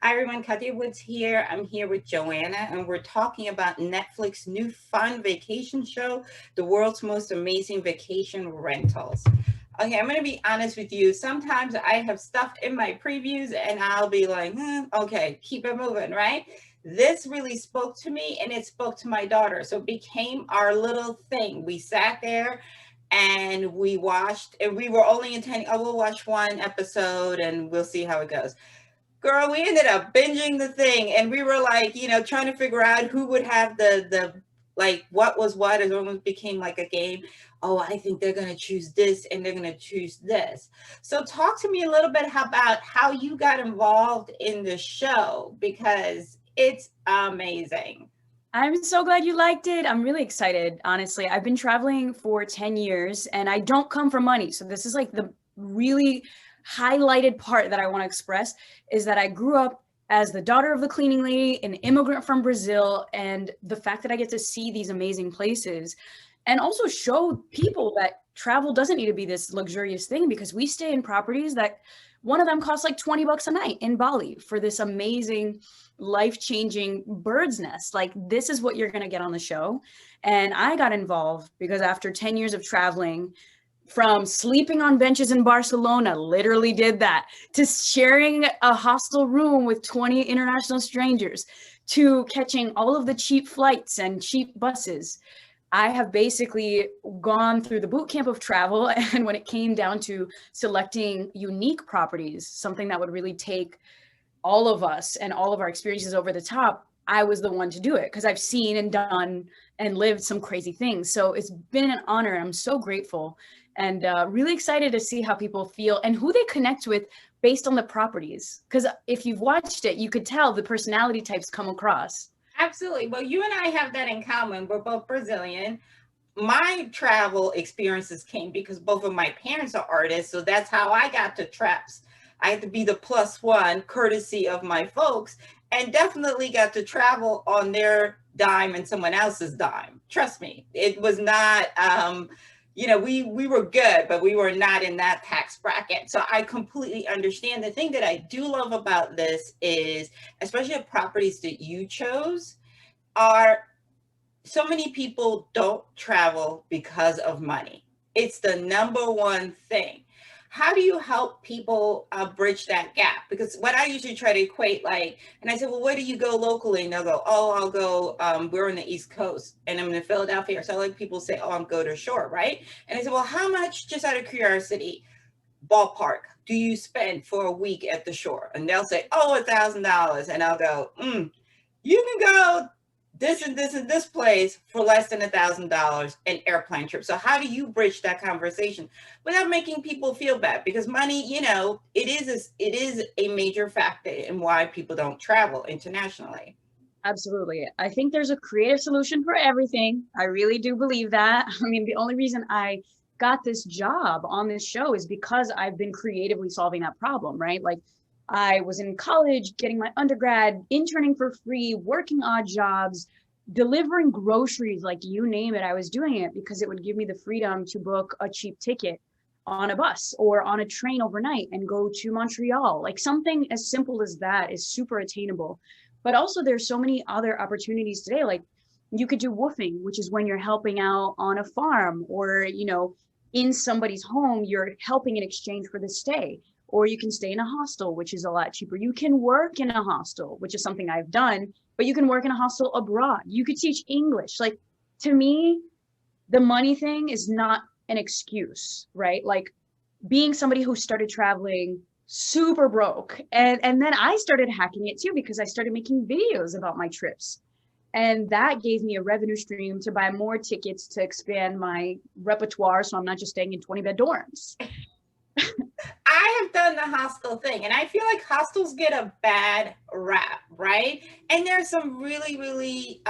Hi everyone, Katya Woods here. I'm here with Joanna, and we're talking about Netflix's new fun vacation show, The World's Most Amazing Vacation Rentals. Okay, I'm going to be honest with you. Sometimes I have stuff in my previews and I'll be like, okay, keep it moving, right? This really spoke to me and it spoke to my daughter. So it became our little thing. We sat there and we watched, and we were only intending, oh, we'll watch one episode and we'll see how it goes. Girl, we ended up binging the thing, and we were like, trying to figure out who would have the like what was what. It almost became like a game. Oh, I think they're gonna choose this, and they're gonna choose this. So, talk to me a little bit about how you got involved in the show because it's amazing. I'm so glad you liked it. I'm really excited, honestly. I've been traveling for 10 years and I don't come from money. So this is like the really highlighted part that I want to express is that I grew up as the daughter of the cleaning lady, an immigrant from Brazil, and the fact that I get to see these amazing places and also show people that travel doesn't need to be this luxurious thing because we stay in properties that one of them costs like 20 bucks a night in Bali for this amazing life-changing bird's nest. Like, this is what you're going to get on the show. And I got involved because after 10 years of traveling, from sleeping on benches in Barcelona, literally did that, to sharing a hostel room with 20 international strangers, to catching all of the cheap flights and cheap buses. I have basically gone through the boot camp of travel. And when it came down to selecting unique properties, something that would really take all of us and all of our experiences over the top, I was the one to do it because I've seen and done and lived some crazy things. So it's been an honor. I'm so grateful and really excited to see how people feel and who they connect with based on the properties. Because if you've watched it, you could tell the personality types come across. Absolutely. Well, you and I have that in common. We're both Brazilian. My travel experiences came because both of my parents are artists. So that's how I got to traps. I had to be the plus one courtesy of my folks, and definitely got to travel on their dime and someone else's dime. Trust me, it was not, we were good, but we were not in that tax bracket. So I completely understand. The thing that I do love about this is, especially the properties that you chose, are so many people don't travel because of money. It's the number one thing. How do you help people bridge that gap? Because what I usually try to equate, like, and I said, well, where do you go locally? And they'll go, oh, I'll go, we're on the East Coast and I'm in Philadelphia. So like people say, oh, I'm go to shore, right? And I said, well, how much, just out of curiosity, ballpark, do you spend for a week at the shore? And they'll say, oh, $1,000. And I'll go, you can go this and this and this place for less than $1,000 an airplane trip. So how do you bridge that conversation without making people feel bad? Because money, it is a major factor in why people don't travel internationally. Absolutely. I think there's a creative solution for everything. I really do believe that. I mean, the only reason I got this job on this show is because I've been creatively solving that problem, right? Like, I was in college, getting my undergrad, interning for free, working odd jobs, delivering groceries, like you name it. I was doing it because it would give me the freedom to book a cheap ticket on a bus or on a train overnight and go to Montreal. Like, something as simple as that is super attainable. But also there's so many other opportunities today. Like, you could do woofing, which is when you're helping out on a farm or, in somebody's home, you're helping in exchange for the stay. Or you can stay in a hostel, which is a lot cheaper. You can work in a hostel, which is something I've done, but you can work in a hostel abroad. You could teach English. Like, to me, the money thing is not an excuse, right? Like, being somebody who started traveling super broke, and then I started hacking it too because I started making videos about my trips. And that gave me a revenue stream to buy more tickets to expand my repertoire so I'm not just staying in 20-bed dorms. I have done the hostel thing, and I feel like hostels get a bad rap, right? And there's some really, really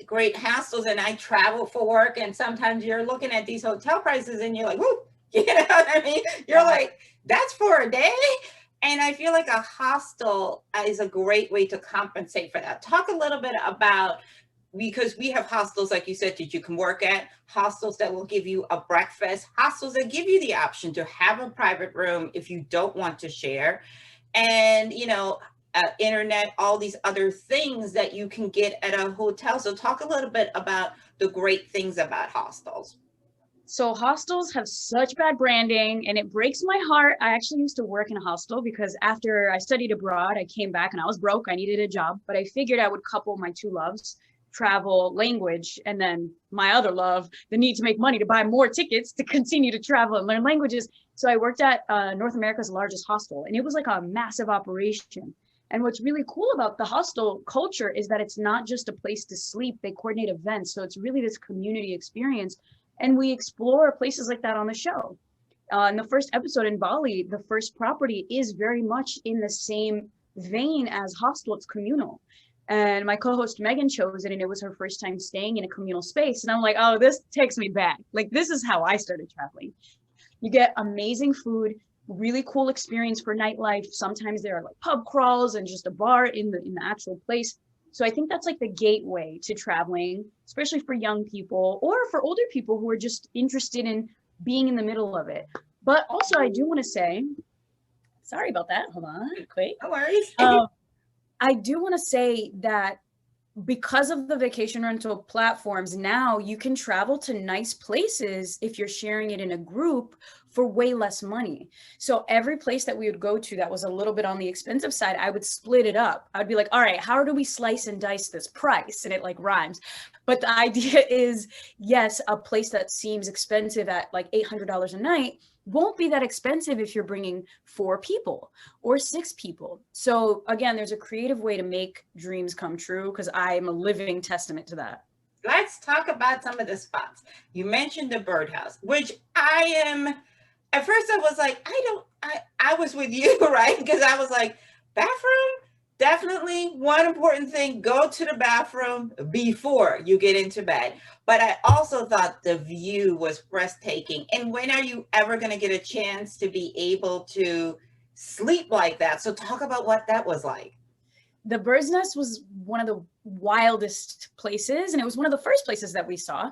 great hostels, and I travel for work, and sometimes you're looking at these hotel prices and you're like, whoo, you know what I mean? You're like, that's for a day? And I feel like a hostel is a great way to compensate for that. Talk a little bit about, because we have hostels, like you said, that you can work at, hostels that will give you a breakfast, hostels that give you the option to have a private room if you don't want to share. and internet, all these other things that you can get at a hotel. So talk a little bit about the great things about hostels. So hostels have such bad branding and it breaks my heart. I actually used to work in a hostel because after I studied abroad, I came back and I was broke. I needed a job, but I figured I would couple my two loves, travel, language, and then my other love, the need to make money to buy more tickets to continue to travel and learn languages. So I worked at North America's largest hostel, and it was like a massive operation. And what's really cool about the hostel culture is that it's not just a place to sleep. They coordinate events. So it's really this community experience. And we explore places like that on the show. In the first episode in Bali, the first property is very much in the same vein as Hostel. It's communal. And my co-host Megan chose it, and it was her first time staying in a communal space. And I'm like, oh, this takes me back. Like, this is how I started traveling. You get amazing food, really cool experience for nightlife. Sometimes there are like pub crawls and just a bar in the actual place. So I think that's like the gateway to traveling, especially for young people or for older people who are just interested in being in the middle of it. But also I do want to say, sorry about that. Hold on, quick. No worries. I do want to say that because of the vacation rental platforms, now you can travel to nice places if you're sharing it in a group for way less money. So every place that we would go to that was a little bit on the expensive side, I would split it up. I'd be like, all right, how do we slice and dice this price? And it like rhymes. But the idea is, yes, a place that seems expensive at like $800 a night won't be that expensive if you're bringing 4 people or 6 people. So again, there's a creative way to make dreams come true, because I'm a living testament to that. Let's talk about some of the spots. You mentioned the birdhouse, which at first I was like, I was with you, right? Because I was like, bathroom? Definitely one important thing, go to the bathroom before you get into bed. But I also thought the view was breathtaking. And when are you ever going to get a chance to be able to sleep like that? So talk about what that was like. The bird's nest was one of the wildest places, and it was one of the first places that we saw.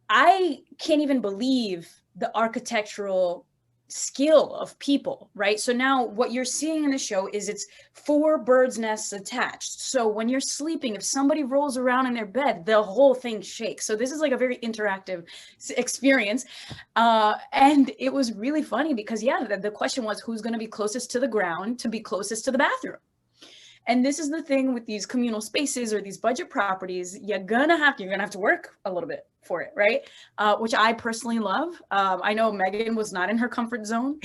I can't even believe the architectural skill of people, right? So now what you're seeing in the show is it's 4 birds' nests attached. So when you're sleeping, if somebody rolls around in their bed, the whole thing shakes. So this is like a very interactive experience. And it was really funny because, yeah, the question was who's going to be closest to the ground to be closest to the bathroom. And this is the thing with these communal spaces or these budget properties, you're gonna have to work a little bit for it, right? Which I personally love. I know Megan was not in her comfort zone,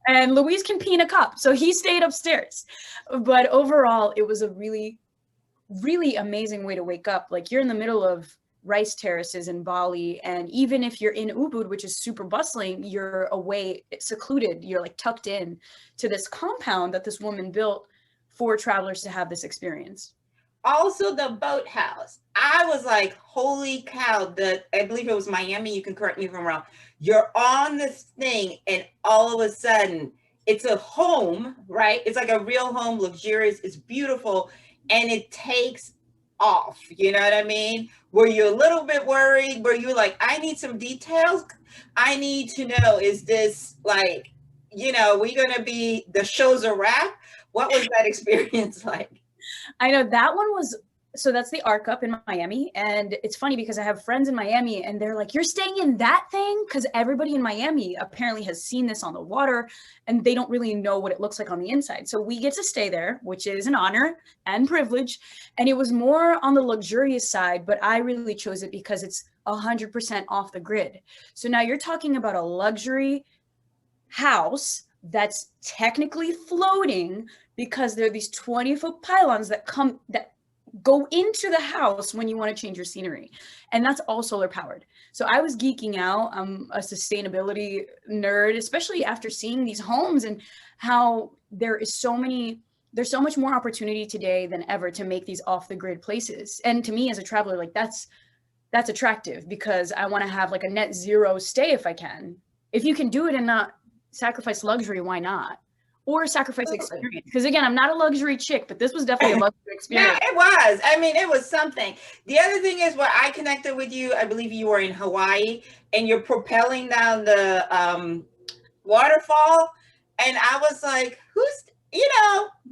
and Luis can pee in a cup, so he stayed upstairs. But overall, it was a really, really amazing way to wake up. Like, you're in the middle of rice terraces in Bali, and even if you're in Ubud, which is super bustling, you're away, secluded. You're like tucked in to this compound that this woman built for travelers to have this experience. Also the boathouse. I was like, holy cow, I believe it was Miami, you can correct me if I'm wrong. You're on this thing and all of a sudden it's a home, right? It's like a real home, luxurious, it's beautiful, and it takes off, you know what I mean? Were you a little bit worried? Were you like, I need some details? I need to know, is this like, we're gonna be, the show's a wrap? What was that experience like? I know that one was, so that's the Arc Up in Miami. And it's funny because I have friends in Miami and they're like, you're staying in that thing? Because everybody in Miami apparently has seen this on the water and they don't really know what it looks like on the inside. So we get to stay there, which is an honor and privilege. And it was more on the luxurious side, but I really chose it because it's 100% off the grid. So now you're talking about a luxury house that's technically floating because there are these 20-foot pylons that go into the house when you want to change your scenery. And that's all solar powered. So I was geeking out. I'm a sustainability nerd, especially after seeing these homes and how there's so much more opportunity today than ever to make these off the grid places. And to me as a traveler, like that's attractive because I want to have like a net zero stay if I can. If you can do it and not sacrifice luxury, why not? Or sacrifice experience. Because again, I'm not a luxury chick, but this was definitely a luxury experience. Yeah, it was. I mean, it was something. The other thing is where I connected with you, I believe you were in Hawaii and you're propelling down the waterfall. And I was like,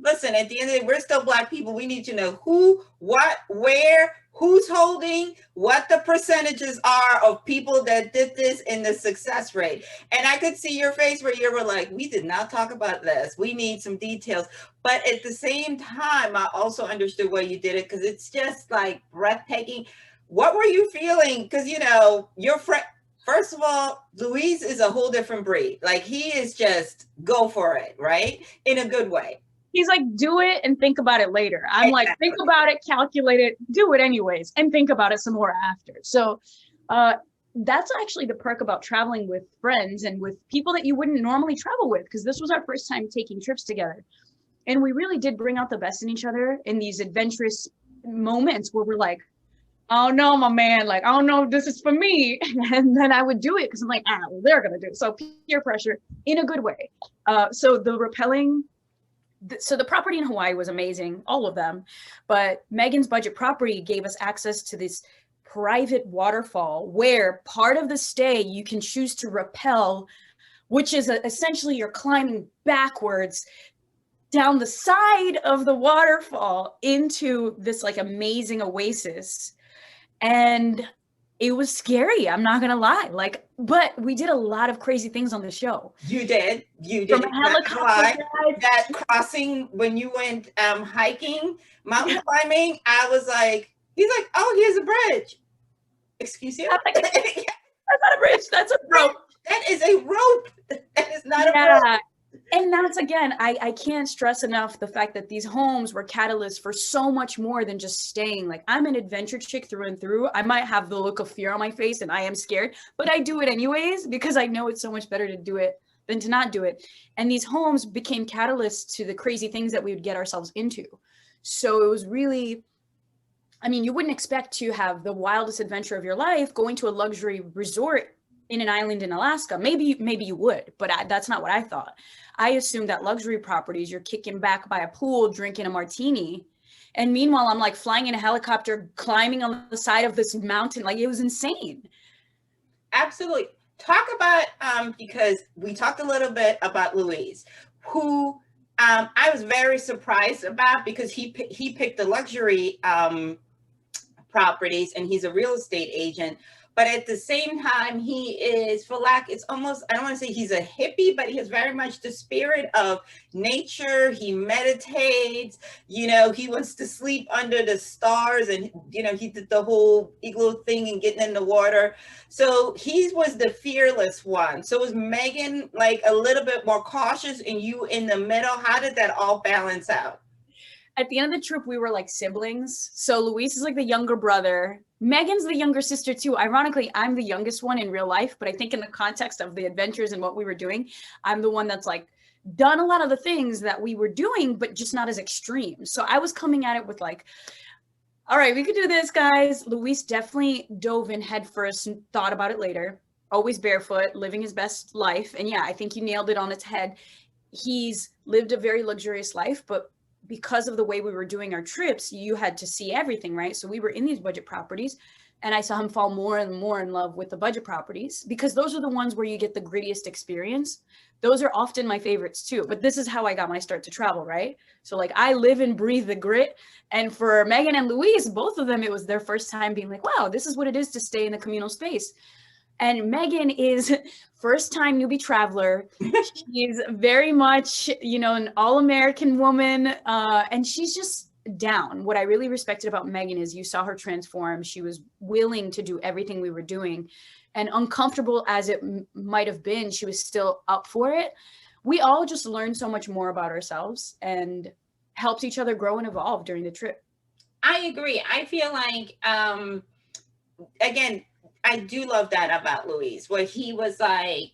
listen, at the end of the day, we're still Black people. We need to know who, what, where, who's holding, what the percentages are of people that did this and the success rate. And I could see your face where you were like, we did not talk about this. We need some details. But at the same time, I also understood why you did it, because it's just like breathtaking. What were you feeling? Because, your friend, first of all, Luis is a whole different breed. Like, he is just go for it, right? In a good way. He's like, do it and think about it later. I'm like, think about it, calculate it, do it anyways, and think about it some more after. So that's actually the perk about traveling with friends and with people that you wouldn't normally travel with, because this was our first time taking trips together. And we really did bring out the best in each other in these adventurous moments where we're like, oh no, my man, like, oh no, this is for me. And then I would do it because I'm like, well, they're going to do it. So peer pressure in a good way. So the property in Hawaii was amazing, all of them. But Megan's budget property gave us access to this private waterfall where part of the stay you can choose to rappel, which is essentially you're climbing backwards down the side of the waterfall into this like amazing oasis. And it was scary, I'm not gonna lie. Like, but we did a lot of crazy things on the show. You did. From a helicopter ride. That crossing when you went hiking, mountain climbing, I was like, he's like, oh, here's a bridge. Excuse you? Like, that's not a bridge, that's a rope. That is a rope. That is not a bridge. And that's, again, I can't stress enough the fact that these homes were catalysts for so much more than just staying. Like, I'm an adventure chick through and through. I might have the look of fear on my face and I am scared, but I do it anyways because I know it's so much better to do it than to not do it. And these homes became catalysts to the crazy things that we would get ourselves into. So it was really, I mean, you wouldn't expect to have the wildest adventure of your life going to a luxury resort in an island in Alaska. Maybe you would, but that's not what I thought. I assumed that luxury properties, you're kicking back by a pool, drinking a martini. And meanwhile, I'm like flying in a helicopter, climbing on the side of this mountain. Like, it was insane. Absolutely. Talk about, because we talked a little bit about Luis, who I was very surprised about because he picked the luxury properties and he's a real estate agent. But at the same time, he is, for lack, it's almost, I don't want to say he's a hippie, but he has very much the spirit of nature. He meditates, he wants to sleep under the stars, and, he did the whole igloo thing and getting in the water. So he was the fearless one. So was Megan like a little bit more cautious and you in the middle? How did that all balance out? At the end of the trip, we were like siblings. So Luis is like the younger brother. Megan's the younger sister too. Ironically, I'm the youngest one in real life, but I think in the context of the adventures and what we were doing, I'm the one that's like done a lot of the things that we were doing, but just not as extreme. So I was coming at it with like, all right, we could do this, guys. Luis definitely dove in head first and thought about it later. Always barefoot, living his best life. And yeah, I think you nailed it on its head. He's lived a very luxurious life, but because of the way we were doing our trips, you had to see everything, right? So we were in these budget properties and I saw him fall more and more in love with the budget properties because those are the ones where you get the grittiest experience. Those are often my favorites too, but this is how I got my start to travel, right? So like I live and breathe the grit. And for Megan and Luis, both of them, it was their first time being like, wow, this is what it is to stay in the communal space. And Megan is first time newbie traveler. She's very much, an all-American woman. And she's just down. What I really respected about Megan is you saw her transform. She was willing to do everything we were doing. And uncomfortable as it might have been, she was still up for it. We all just learned so much more about ourselves and helped each other grow and evolve during the trip. I agree. I feel like, again, I do love that about Luis, where he was like,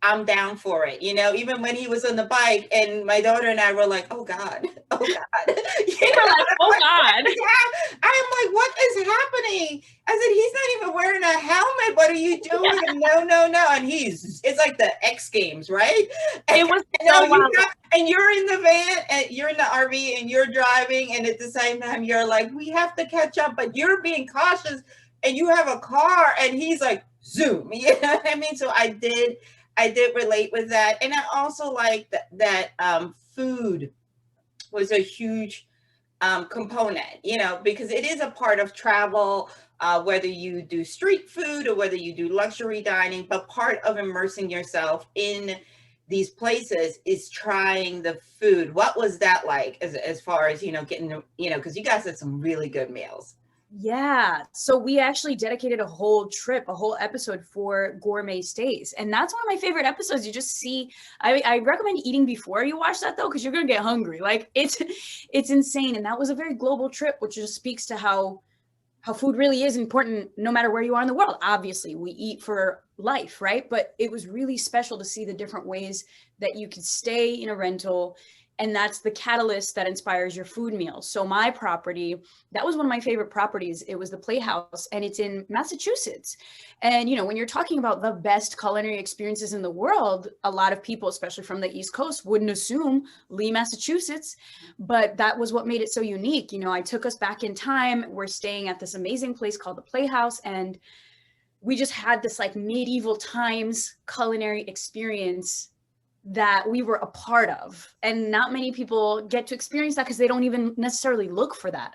I'm down for it. Even when he was on the bike and my daughter and I were like, oh God, oh God. Like, oh God. Yeah. I'm like, what is happening? I said, he's not even wearing a helmet. What are you doing? Yeah. No. And it's like the X Games, right? It was so wild. And you're in the van and you're in the RV and you're driving. And at the same time, you're like, we have to catch up, but you're being cautious. And you have a car and he's like, zoom. You know what I mean? So I did relate with that. And I also like that food was a huge component, you know, because it is a part of travel, whether you do street food or whether you do luxury dining, but part of immersing yourself in these places is trying the food. What was that like as far as, you know, getting, you know, because you guys had some really good meals. Yeah. So we actually dedicated a whole trip, a whole episode for gourmet stays. And that's one of my favorite episodes. You just see, I recommend eating before you watch that though, because you're gonna get hungry. Like it's insane. And that was a very global trip, which just speaks to how food really is important no matter where you are in the world. Obviously, we eat for life, right? But it was really special to see the different ways that you could stay in a rental. And that's the catalyst that inspires your food meals. So my property, that was one of my favorite properties. It was the Playhouse, and it's in Massachusetts. And, you know, when you're talking about the best culinary experiences in the world, a lot of people, especially from the East Coast, wouldn't assume Lee, Massachusetts. But that was what made it so unique. You know, I took us back in time. We're staying at this amazing place called the Playhouse, and we just had this like medieval times culinary experience that we were a part of. And not many people get to experience that because they don't even necessarily look for that.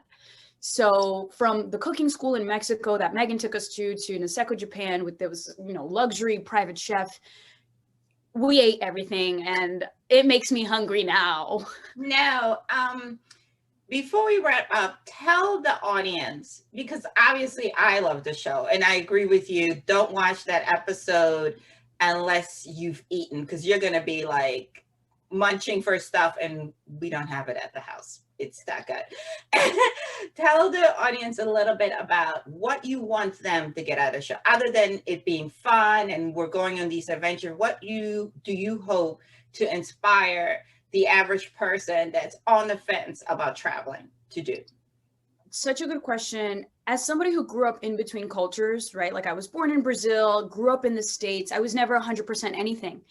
So from the cooking school in Mexico that Megan took us to Niseko, Japan, with those, you know, luxury private chef, we ate everything, and it makes me hungry now. Now, before we wrap up, tell the audience, because obviously I love the show and I agree with you. Don't watch that episode unless you've eaten, because you're going to be like munching for stuff and we don't have it at the house. It's that good. Tell the audience a little bit about what you want them to get out of the show, other than it being fun and we're going on these adventures. What do you hope to inspire the average person that's on the fence about traveling to do? Such a good question. As somebody who grew up in between cultures, right? Like I was born in Brazil, grew up in the States. I was never 100% anything.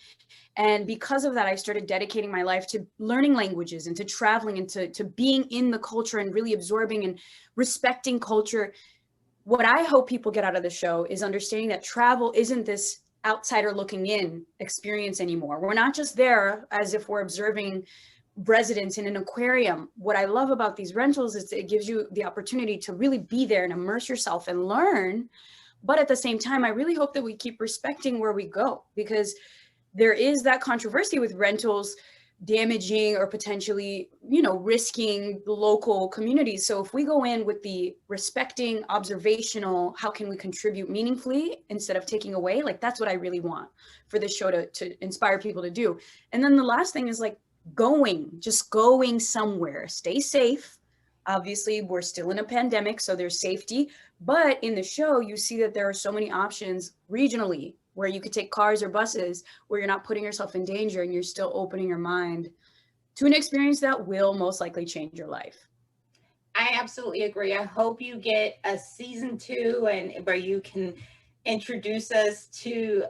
And because of that, I started dedicating my life to learning languages and to traveling and to being in the culture and really absorbing and respecting culture. What I hope people get out of the show is understanding that travel isn't this outsider looking in experience anymore. We're not just there as if we're observing residents in an aquarium. What I love about these rentals is it gives you the opportunity to really be there and immerse yourself and learn. But at the same time, I really hope that we keep respecting where we go, because there is that controversy with rentals damaging or potentially, you know, risking the local communities. So if we go in with the respecting, observational, how can we contribute meaningfully instead of taking away, like that's what I really want for this show to inspire people to do. And then the last thing is like just going somewhere, stay safe. Obviously, we're still in a pandemic, so there's safety. But in the show, you see that there are so many options regionally where you could take cars or buses where you're not putting yourself in danger and you're still opening your mind to an experience that will most likely change your life. I absolutely agree. I hope you get a season 2 and where you can introduce us to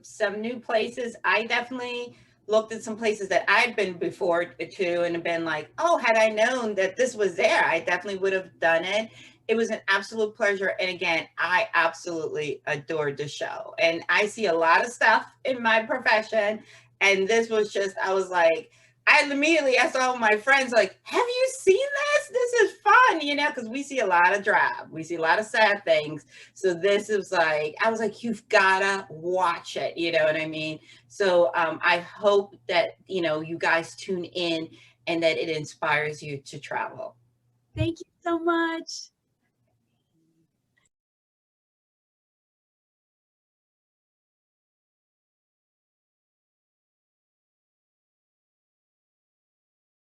some new places. I definitely looked at some places that I'd been before too and been like, oh, had I known that this was there, I definitely would have done it. It was an absolute pleasure. And again, I absolutely adored the show. And I see a lot of stuff in my profession. And this was just, I was like, I immediately asked all my friends, like, have you seen this? This is fun, you know, because we see a lot of drab. We see a lot of sad things. So this is like, I was like, you've got to watch it. You know what I mean? So I hope that, you know, you guys tune in and that it inspires you to travel. Thank you so much.